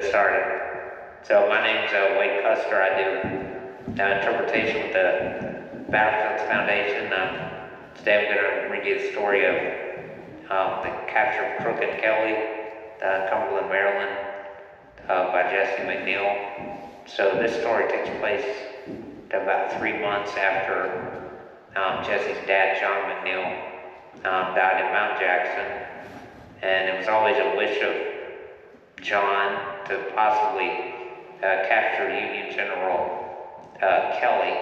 started. So my name's Wade Custer. I do interpretation with the Battlefields Foundation. Today I'm going to read you the story of the capture of Crook and Kelley, Cumberland, Maryland, by Jesse McNeil. So this story takes place about 3 months after Jesse's dad, John McNeil, died in Mount Jackson. And it was always a wish of John to possibly capture Union General Kelley,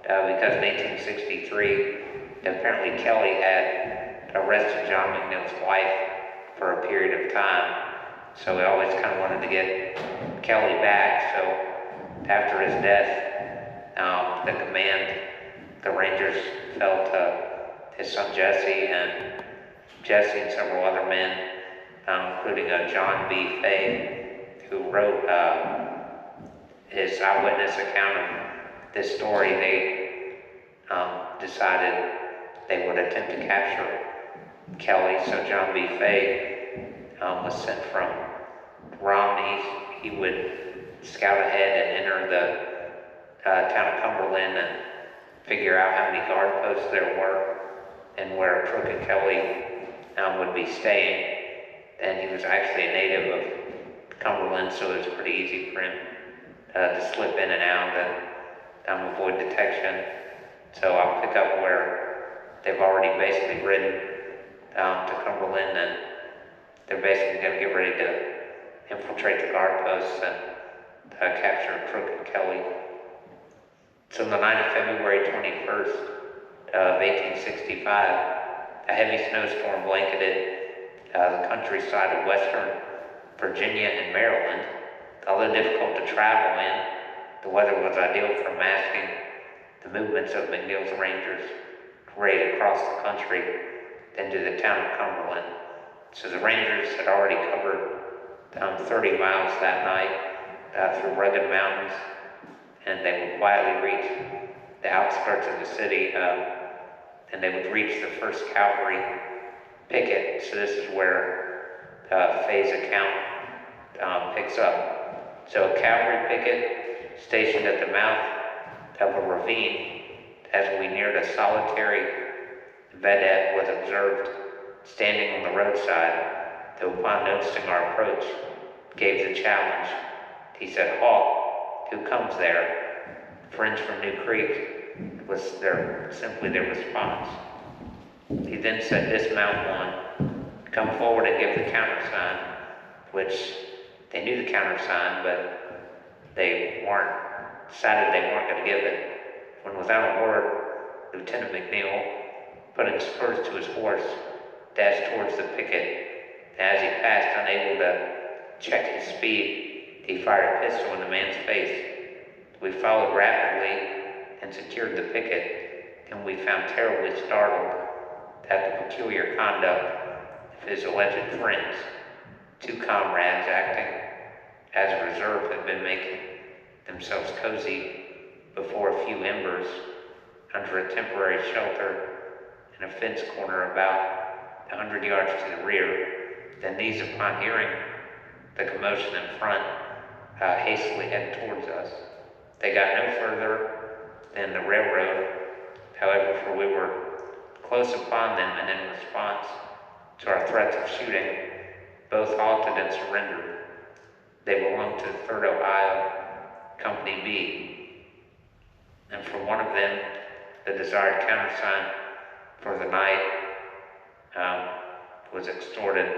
because in 1863, apparently Kelley had arrested John McNeill's wife for a period of time. So we always kind of wanted to get Kelley back. So after his death, the command, the Rangers fell to his son Jesse, and Jesse and several other men, including John B. Fay, who wrote his eyewitness account of this story. They decided they would attempt to capture Kelley. So John B. Fay was sent from Romney. He would scout ahead and enter the town of Cumberland and figure out how many guard posts there were and where Crook and Kelley would be staying. And he was actually a native of Cumberland, so it was pretty easy for him to slip in and out and avoid detection. So I'll pick up where they've already basically ridden to Cumberland, and they're basically going to get ready to infiltrate the guard posts and capture Crook and Kelley. So on the night of February 21st of 1865, a heavy snowstorm blanketed the countryside of western Virginia and Maryland. Although difficult to travel in, the weather was ideal for masking the movements of McNeill's Rangers parade across the country into the town of Cumberland. So the Rangers had already covered 30 miles that night through rugged mountains, and they would quietly reach the outskirts of the city, and they would reach the first cavalry picket. So this is where Fay's account picks up. So a cavalry picket stationed at the mouth of a ravine. As we neared a solitary vedette was observed standing on the roadside, who upon noticing our approach gave the challenge. He said, "Halt, who comes there?" "Friends from New Creek," was simply their response. He then said, "Dismount one, come forward and give the countersign," which they knew the countersign, but they decided they weren't going to give it. When without a word, Lieutenant McNeil, putting spurs to his horse, dashed towards the picket. As he passed, unable to check his speed, he fired a pistol in the man's face. We followed rapidly and secured the picket, and we found terribly startled at the peculiar conduct of his alleged friends. 2 comrades acting as a reserve had been making themselves cozy before a few embers under a temporary shelter in a fence corner about 100 yards to the rear. Then these, upon hearing the commotion in front, hastily headed towards us. They got no further than the railroad, however, for we were close upon them, and in response to our threats of shooting, both halted and surrendered. They belonged to the 3rd Ohio, Company B, and for one of them, the desired countersign for the night was extorted.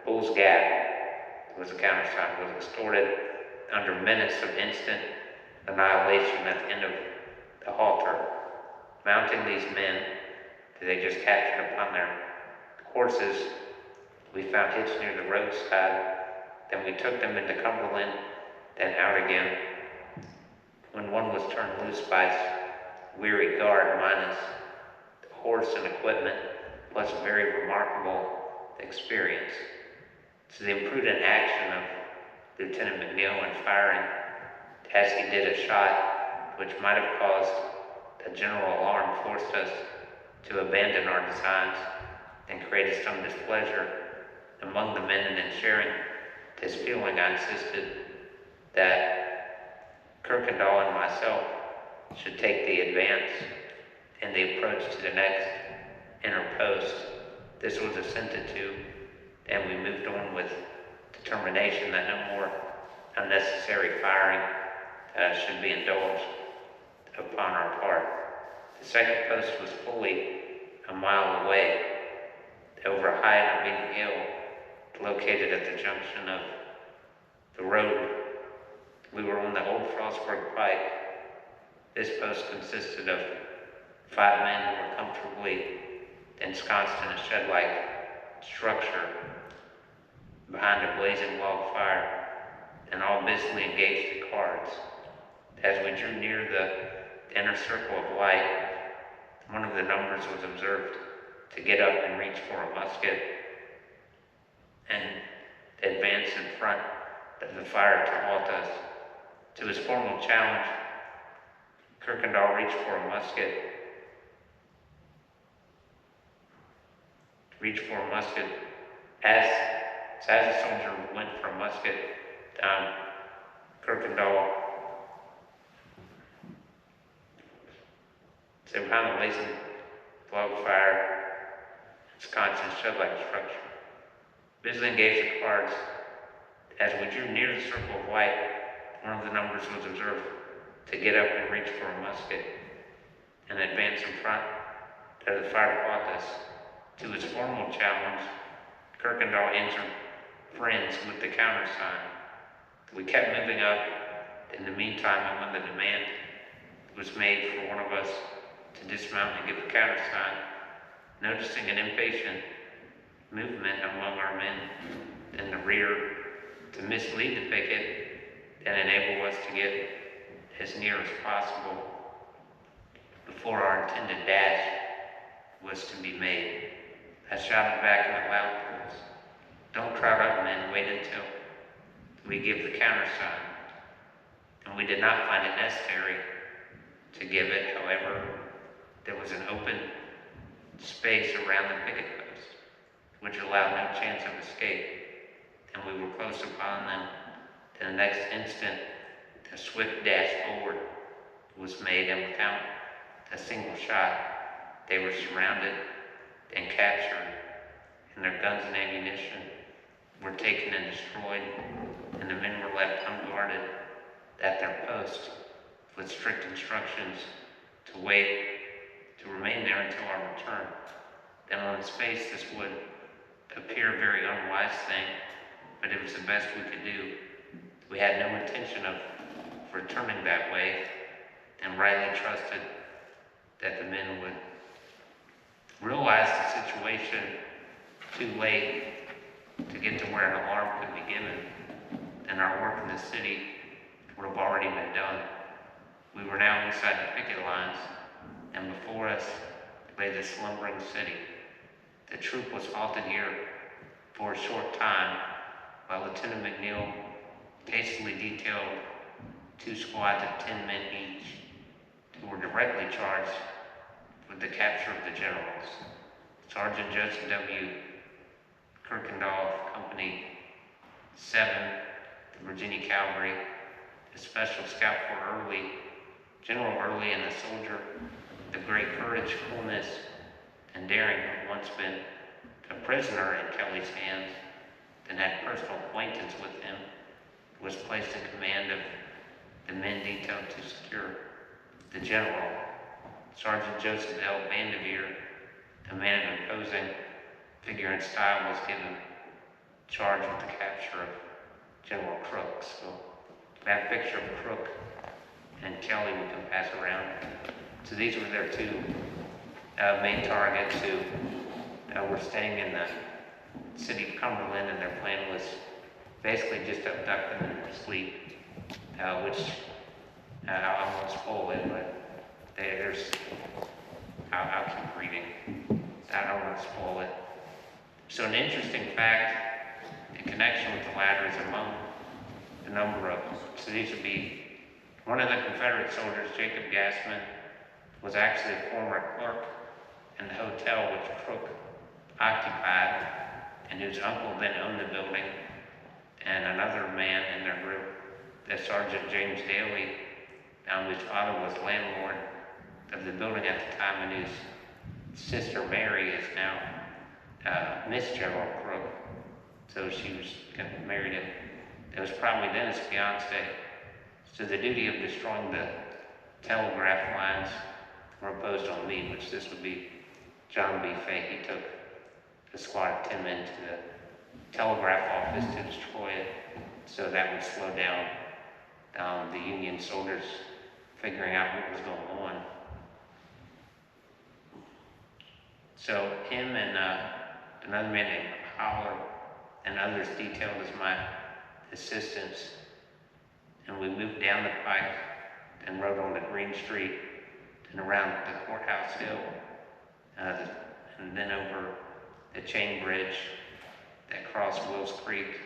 Bull's Gap was the countersign, was extorted under menace of instant annihilation at the end of the halter. Mounting these men that they just captured upon their horses, we found hitched near the roadside. Then we took them into Cumberland, then out again. When one was turned loose by its weary guard, minus the horse and equipment, plus a very remarkable experience. So the imprudent action of Lieutenant McNeil in firing as he did a shot which might have caused a general alarm forced us to abandon our designs and created some displeasure among the men, and in sharing this feeling, I insisted that Kirkendall and myself should take the advance and the approach to the next inner post. This was assented to, and we moved on with determination that no more unnecessary firing should be indulged upon our part. The second post was fully a mile away, over a high intervening hill located at the junction of the road. We were on the old Frostburg Pike. This post consisted of 5 men who were comfortably ensconced in a shed-like structure behind a blazing log fire, and all busily engaged at cards. As we drew near the inner circle of light, one of the numbers was observed to get up and reach for a musket and advance in front of the fire to halt us. To his formal challenge, Kirkendall reached for a musket. As the soldier went for a musket, Kirkendall, so behind the blazing log fire, ensconced in shed-like structure, busily engaged the cards. As we drew near the circle of light, one of the numbers was observed to get up and reach for a musket and advance in front of the fire to halt us. To his formal challenge, Kirkendall answered friends with the countersign. We kept moving up in the meantime, and when the demand was made for one of us to dismount and give the countersign, noticing an impatient movement among our men in the rear to mislead the picket and enable us to get as near as possible before our intended dash was to be made, I shouted back in a loud voice, "Don't crowd up, men, wait until we give the countersign." And we did not find it necessary to give it. However, there was an open space around the picket post, which allowed no chance of escape, and we were close upon them. In the next instant, a swift dash forward was made, and without a single shot, they were surrounded and captured, and their guns and ammunition were taken and destroyed, and the men were left unguarded at their post with strict instructions to remain there until our return. And on its face, this would appear a very unwise thing, but it was the best we could do. We had no intention of returning that way, and rightly trusted that the men would realize the situation too late to get to where an alarm could be given, and our work in the city would have already been done. We were now inside the picket lines, and before us lay the slumbering city. The troop was halted here for a short time, while Lieutenant McNeil hastily detailed 2 squads of 10 men each, who were directly charged with the capture of the generals. Sergeant Joseph W. Kirkendall of Company 7, the Virginia Cavalry, a special scout for Early, General Early, and a soldier of great courage, coolness, and daring, who had once been a prisoner in Kelly's hands and had personal acquaintance with him, was placed in command of the men detailed to secure the general. Sergeant Joseph L. Vanderveer, a man of imposing figure and style, was given charge with the capture of General Crook. So that picture of Crook and Kelly we can pass around. So these were their 2 main targets who were staying in the city of Cumberland, and their plan was basically just to abduct them in their sleep, which I won't spoil it, but I'll keep reading. I don't want to spoil it. So an interesting fact in connection with the latter is among the number of, so these would be, one of the Confederate soldiers, Jacob Gassman, was actually a former clerk in the hotel which Crook occupied, and whose uncle then owned the building and another man in their group, the Sergeant James Daly, whose father was landlord of the building at the time, and whose sister Mary is now Miss General Crook. So she was married him. It was probably then his fiance. So the duty of destroying the telegraph lines were imposed on me, which this would be John B. Fay. He took a squad of 10 men to the telegraph office to destroy it, so that would slow down the Union soldiers figuring out what was going on. So him and another man named Holler and others detailed as my assistants, and we moved down the pike and rode on the Green Street and around the courthouse hill, and then over the chain bridge that crossed Wills Creek,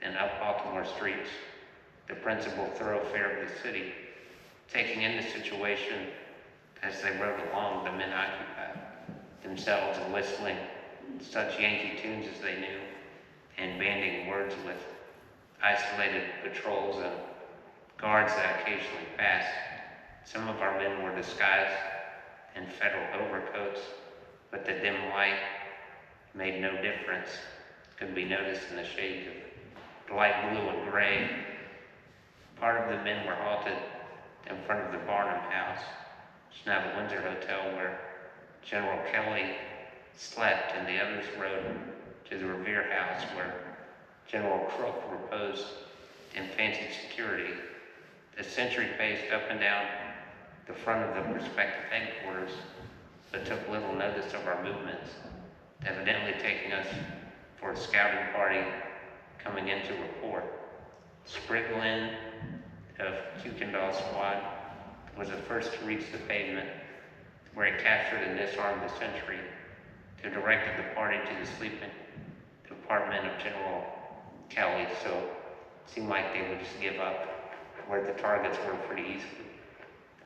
and up Baltimore streets, the principal thoroughfare of the city, taking in the situation as they rode along. The men occupied themselves and whistling such Yankee tunes as they knew, and banding words with isolated patrols and guards that occasionally passed. Some of our men were disguised in federal overcoats, but the dim light made no difference. Could be noticed in the shades of light blue and gray. Part of the men were halted in front of the Barnum House, which is now the Windsor Hotel, where General Kelley slept, and the others rode to the Revere House, where General Crook reposed in fancied security. The sentry paced up and down the front of the prospective headquarters, but took little notice of our movements, evidently taking us for a scouting party coming in to report. Spriglin of Kuykendall's squad was the first to reach the pavement, where he captured and disarmed the sentry, who directed the party to the sleeping apartment of General Kelley. So it seemed like they would just give up where the targets were pretty easily,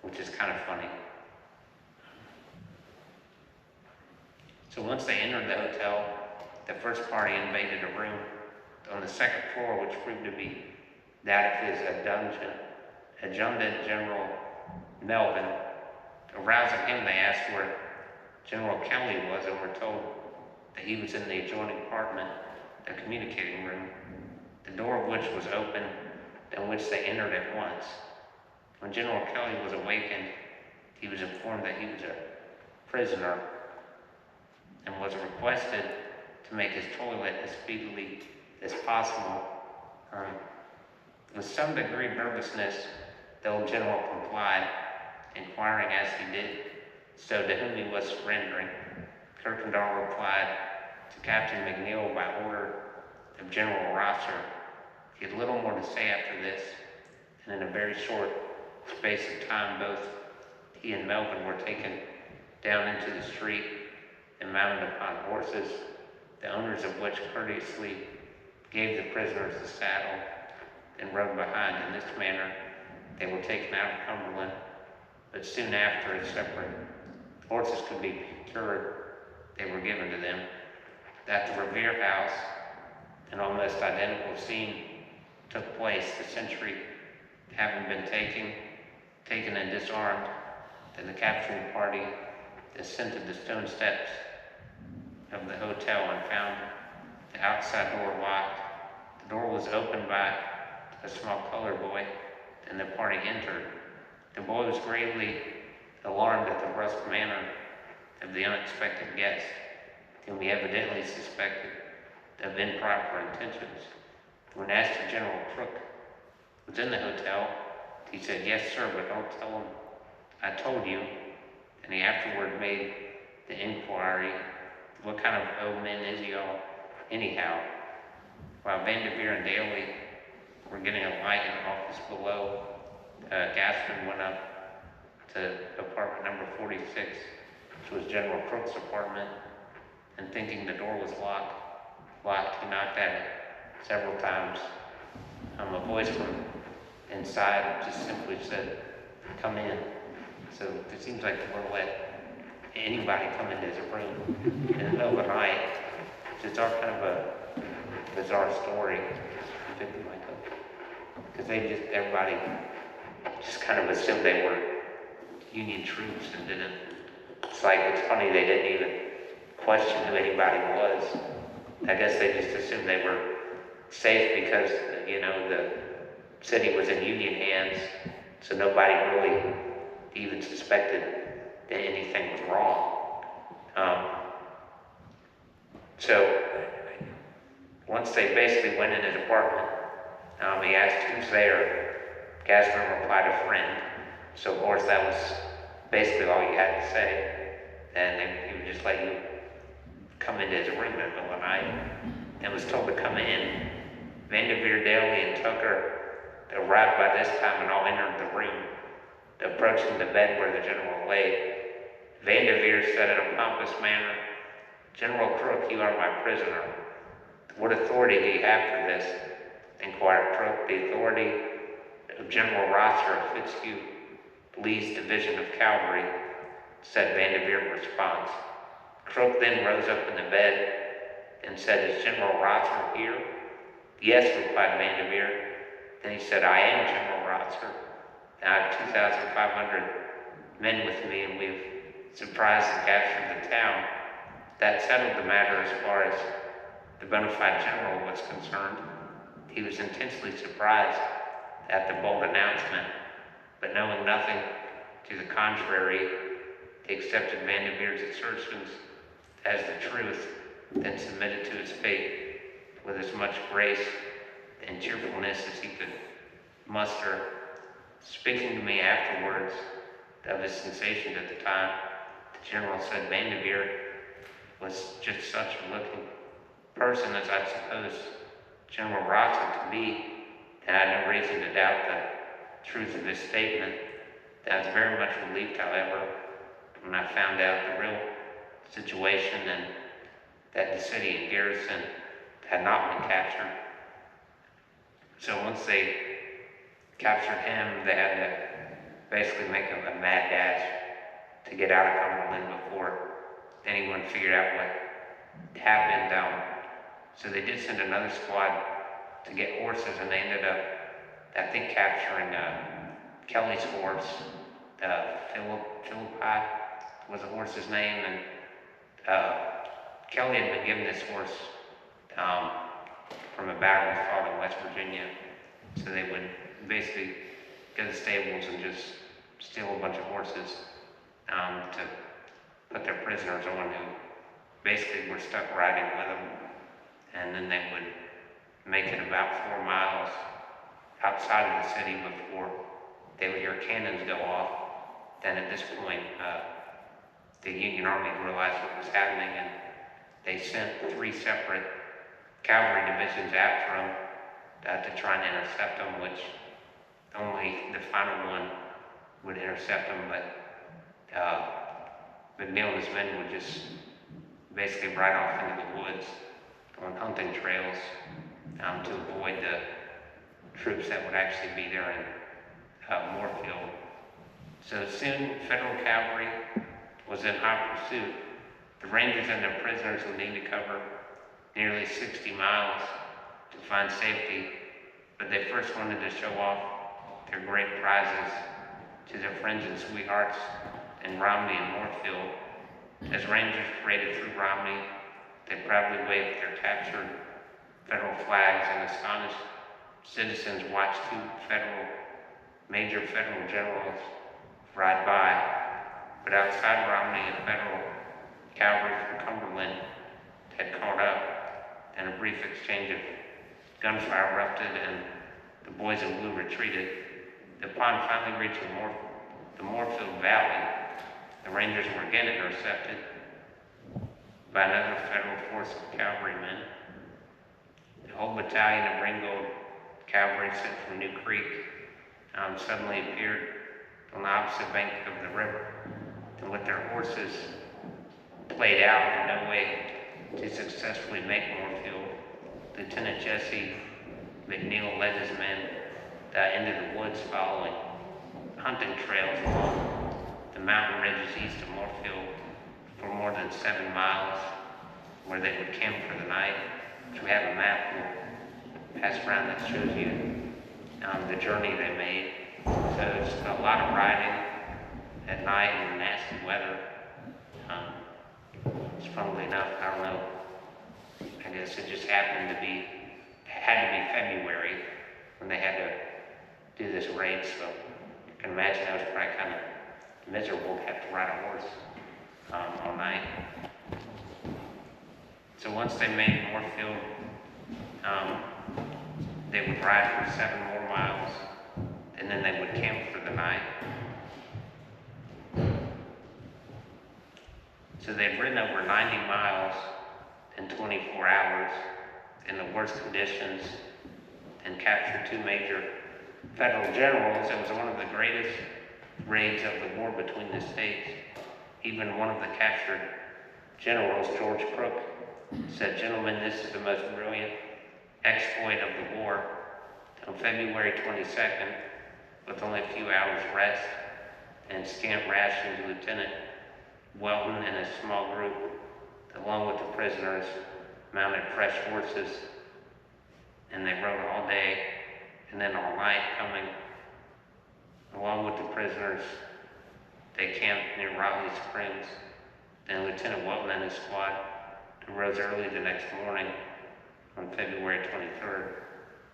which is kind of funny. So once they entered the hotel, the first party invaded a room on the second floor, which proved to be that of his dungeon. Adjutant General Melvin. Arousing him, they asked where General Kelley was, and were told that he was in the adjoining apartment, the communicating room, the door of which was open, in which they entered at once. When General Kelley was awakened, he was informed that he was a prisoner and was requested to make his toilet as speedily as possible. With some degree of nervousness, the old general complied, inquiring as he did so to whom he was surrendering. Kuykendall replied to Captain McNeil by order of General Rosser. He had little more to say after this, and in a very short space of time, both he and Melvin were taken down into the street and mounted upon horses, the owners of which courteously gave the prisoners the saddle and rode behind. In this manner, they were taken out of Cumberland, but soon after, as separate horses could be procured, they were given to them. At the Revere House, an almost identical scene took place. The sentry having been taken and disarmed, then the capturing party ascended the stone steps of the hotel and found the outside door locked. The door was opened by a small colored boy, and the party entered. The boy was gravely alarmed at the brusque manner of the unexpected guest, whom he evidently suspected of improper intentions. When asked if General Crook was in the hotel, he said, "Yes, sir, but don't tell him I told you." And he afterward made the inquiry, "What kind of old man is he all anyhow?" While Vanderveer and Daly were getting a light in the office below, Gassman went up to apartment number 46, which was General Crook's apartment, and thinking the door was locked, he knocked at it several times. A voice from inside just simply said, "Come in." So it seems like they won't let anybody come into his room in the middle of the night. It's all kind of a bizarre story. pick the mic up. Because everybody just kind of assumed they were Union troops and didn't. It's like, it's funny they didn't even question who anybody was. I guess they just assumed they were safe because, the city was in Union hands, so nobody really even suspected that anything was wrong. So once they basically went in his apartment, he asked who's there. Gasman replied, a friend. So of course that was basically all you had to say. And he would just let you come into his room in the middle of the night and was told to come in. Vanderveer, Daly, and Tucker arrived by this time and all entered the room, approaching the bed where the general lay. Vanderveer said in a pompous manner, "General Crook, you are my prisoner. What authority do you have for this?" inquired Crook. "The authority of General Rosser of Fitzhugh Lee's division of cavalry," said Vanderveer in response. Crook then rose up in the bed and said, "Is General Rosser here?" "Yes," replied Vanderveer. Then he said, "I am General Rosser. I have 2,500 men with me, and we've surprised and captured the town." That settled the matter as far as the bona fide general was concerned. He was intensely surprised at the bold announcement, but knowing nothing to the contrary, he accepted Vanderveer's assertions as the truth, then submitted to his fate with as much grace and cheerfulness as he could muster. Speaking to me afterwards of his sensations at the time, the general said Vanderveer was just such a looking person as I suppose General Rosser to be, and I had no reason to doubt the truth of his statement. I was very much relieved, however, when I found out the real situation and that the city and garrison had not been captured. So once they captured him, they had to basically make a mad dash to get out of Cumberland before anyone figured out what happened. So they did send another squad to get horses, and they ended up, I think, capturing Kelly's horse. Philippi was the horse's name, and Kelly had been given this horse from a battle fought in West Virginia. So they would basically go to the stables and just steal a bunch of horses to put their prisoners on who basically were stuck riding with them. And then they would make it about 4 miles outside of the city before they would hear cannons go off. Then at this point, the Union Army realized what was happening, and they sent 3 separate cavalry divisions after them to try and intercept them, which only the final one would intercept them, but McNeil and his men would just basically ride off into the woods on hunting trails to avoid the troops that would actually be there in Moorefield. So soon, Federal cavalry was in hot pursuit. The Rangers and their prisoners would need to cover nearly 60 miles to find safety, but they first wanted to show off their great prizes to their friends and sweethearts in Romney and Moorefield. As Rangers paraded through Romney, they proudly waved their captured Federal flags, and astonished citizens watched 2 major Federal generals ride by. But outside Romney, a Federal cavalry from Cumberland had caught up, and a brief exchange of gunfire erupted, and the boys in blue retreated. Upon finally reaching the Moorefield Valley, the Rangers were again intercepted by another Federal force of cavalrymen. The whole battalion of Ringgold cavalry sent from New Creek suddenly appeared on the opposite bank of the river, and with their horses played out in no way to successfully make Moorefield, Lieutenant Jesse McNeil led his men into the woods, following hunting trails along the mountain ridges east of Moorefield for more than 7 miles, where they would camp for the night, which we have a map here. passed around that shows you the journey they made. So it's a lot of riding at night in nasty weather. It's funnily enough, I don't know, I guess it just had to be February when they had to do this raid, so you can imagine that was probably kind of miserable to have to ride a horse all night. So once they made Northfield, they would ride for 7 more miles, and then they would camp for the night. So they'd ridden over 90 miles in 24 hours in the worst conditions and captured 2 major federal generals. It was one of the greatest raids of the war between the states. Even one of the captured generals, George Crook, said, "Gentlemen, this is the most brilliant exploit of the war." On February 22nd, with only a few hours rest and scant rations, Lieutenant Welton and a small group, along with the prisoners, mounted fresh horses, and they rode all day and then all night coming. Along with the prisoners, they camped near Raleigh Springs. Then Lieutenant Welton and his squad arose early the next morning on February 23rd.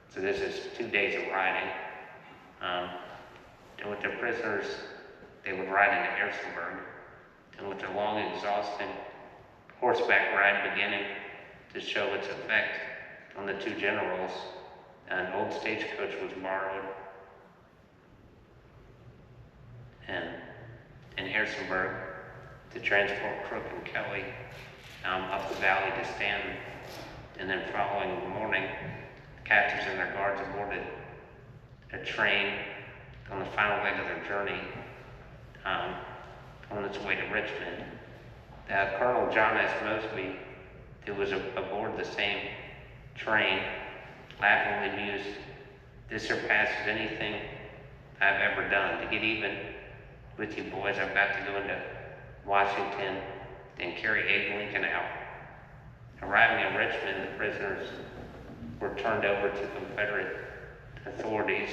So this is 2 days of riding. And with the prisoners, they would ride into Harrisonburg. And with the long, exhausting horseback ride beginning to show its effect on the 2 generals, an old stagecoach was borrowed. And in Harrisonburg to transport Crook and Kelley up the valley to Stanton. And then following morning, the captives and their guards boarded a train on the final leg of their journey on its way to Richmond. Colonel John S. Mosby, who was aboard the same train, laughingly mused, "This surpasses anything I've ever done. To get even with you boys, I've got to go into Washington and carry Abe Lincoln out." Arriving in Richmond, the prisoners were turned over to Confederate authorities.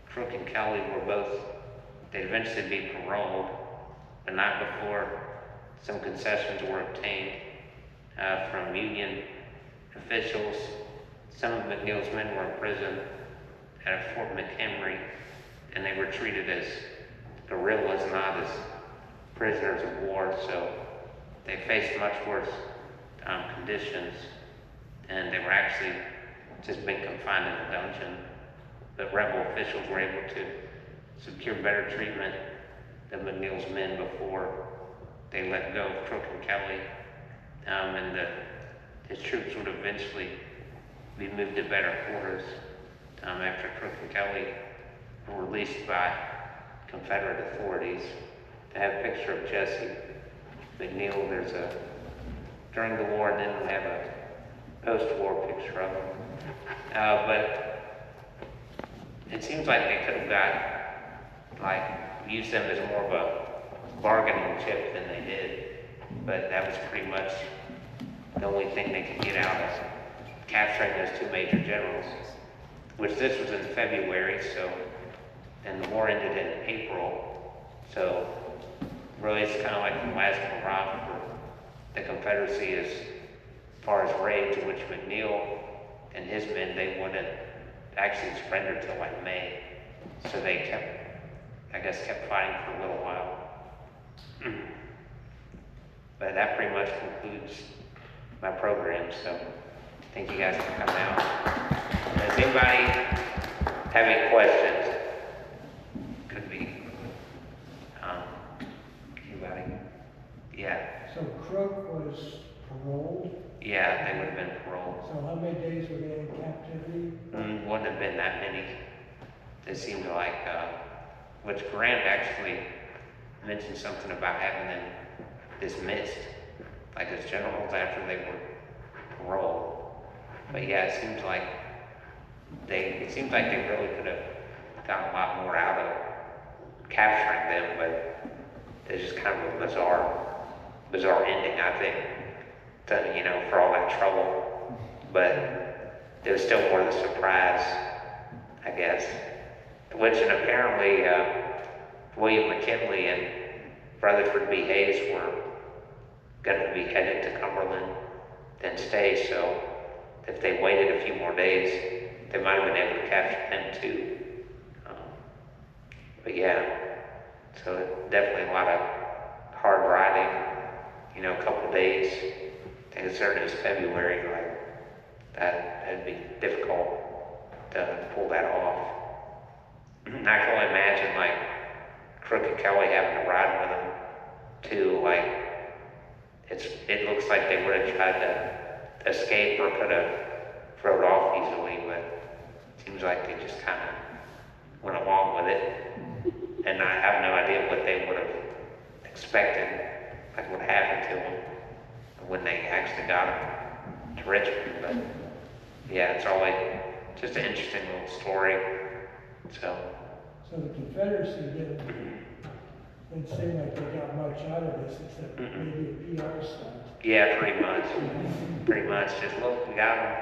Crook and Kelley they'd eventually be paroled, but not before some concessions were obtained from Union officials. Some of McNeill's men were in prison at Fort McHenry, and they were treated as guerrillas, not as prisoners of war, so they faced much worse conditions, and they were actually just being confined in a dungeon. But rebel officials were able to secure better treatment than McNeill's men before they let go of Crook and Kelley, and his troops would eventually be moved to better quarters after Crook and Kelley were released by Confederate authorities. I have a picture of Jesse McNeil. There's during the war, and then we have a post-war picture of him. But it seems like they could have used them as more of a bargaining chip than they did. But that was pretty much the only thing they could get out of capturing those 2 major generals, which this was in February, and the war ended in April. So really it's kind of like the last hurrah for the Confederacy as far as raids, which McNeil and his men, they wouldn't actually surrender till like May. So they kept fighting for a little while. But that pretty much concludes my program, so I think you guys can come out. Does anybody have any questions? Could be. Anybody? Yeah. So Crook was paroled? Yeah, they would have been paroled. So how many days were they in captivity? Wouldn't have been that many. They seemed like, which Grant actually mentioned something about having them dismissed, like as generals after they were paroled. But yeah, it seems like they really could have got a lot more out of capturing them, but it's just kind of a bizarre ending, I think, for all that trouble. But it was still more the surprise, I guess. Which, and apparently, William McKinley and Rutherford B. Hayes were going to be headed to Cumberland, then stay, so if they waited a few more days, they might have been able to capture them too. But yeah, so definitely a lot of hard riding, you know, a couple of days. I think it's certain it was February, like that'd be difficult to pull that off. And I can only imagine like Crook and Kelley having to ride with them too. Like it looks like they would have tried to escape or could have rode off easily, but it seems like they just kind of went along with it. And I have no idea what they would have expected, like what happened to them when they actually got them to Richmond. But yeah, it's always just an interesting little story. So the Confederacy didn't seem like they got much out of this, except maybe a PR stunt. yeah, pretty much. Pretty much. Just look, we got them.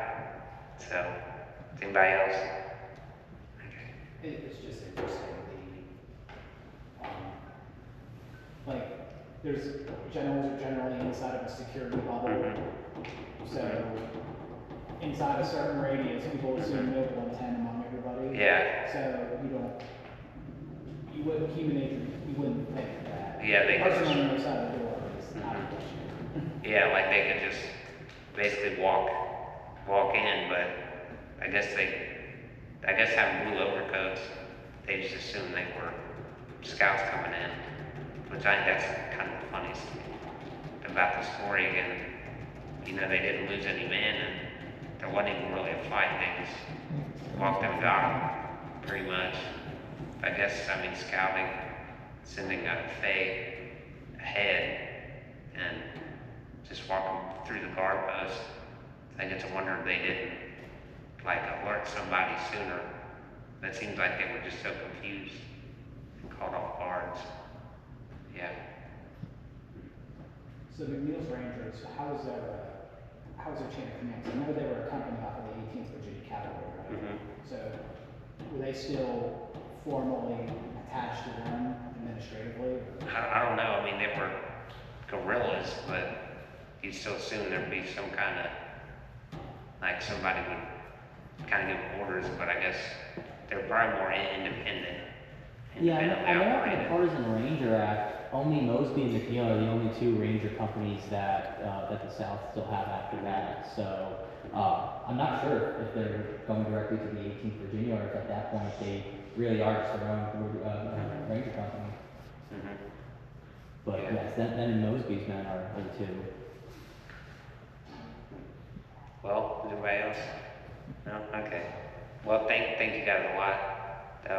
So, anybody else? It's just interesting. Like, there's generals are generally inside of a security bubble. So, inside a certain radius, people assume no 110 among everybody. Yeah. So you wouldn't, human nature, you wouldn't think that. Yeah, they could person just, on the other side of the door is not a question. yeah, like they could just basically walk in, but I guess having blue overcoats, they just assumed they were scouts coming in, which I think that's kind of the funniest thing about the story. And, you know, they didn't lose any men, and there wasn't even really a fight. They just walked and got them, pretty much. I guess, I mean, scouting, sending a Fay ahead, and just walking through the guard post. I think it's a wonder they didn't, like, alert somebody sooner. It seems like they were just so confused and caught off guards. Yeah. So McNeill's Rangers, how was their chain of command? I know they were a company off of the 18th Virginia Cavalry, right? So were they still formally attached to them administratively? I don't know. I mean, they were guerrillas, but you'd still assume there'd be some kind of, like, somebody would kind of give orders, but I guess they're probably more independent. Yeah, I know after operated. the Partisan Ranger Act, only Mosby and McNeil are the only two ranger companies that the South still have after that. So I'm not sure if they're going directly to the 18th Virginia, or if at that point they really are just their own ranger company. But yes, then and Mosby's men are the two. Well, is anybody else? No? Okay. Well, thank you guys a lot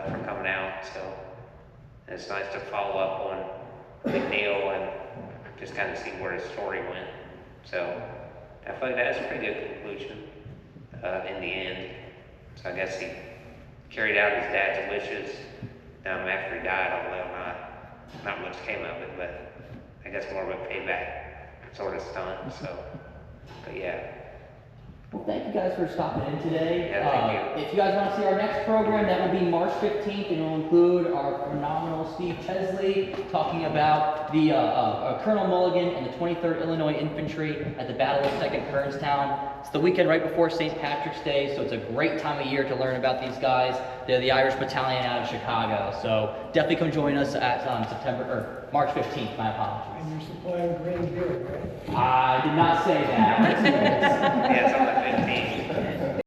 for coming out. So it's nice to follow up on McNeil and just kind of see where his story went. So I feel like that's a pretty good conclusion in the end. So I guess he carried out his dad's wishes after he died, although not much came of it, but I guess more of a payback sort of stunt. So, but yeah. Well, thank you guys for stopping in today. Yeah, thank you. If you guys want to see our next program, that will be March 15th, and it will include our phenomenal Steve Chesley talking about the Colonel Mulligan and the 23rd Illinois Infantry at the Battle of Second Kernstown. It's the weekend right before St. Patrick's Day, so it's a great time of year to learn about these guys. They're the Irish Battalion out of Chicago, so definitely come join us at March 15th. My apologies. And you're supplying grain beer, right? I did not say that. Yeah, it's on the 15th.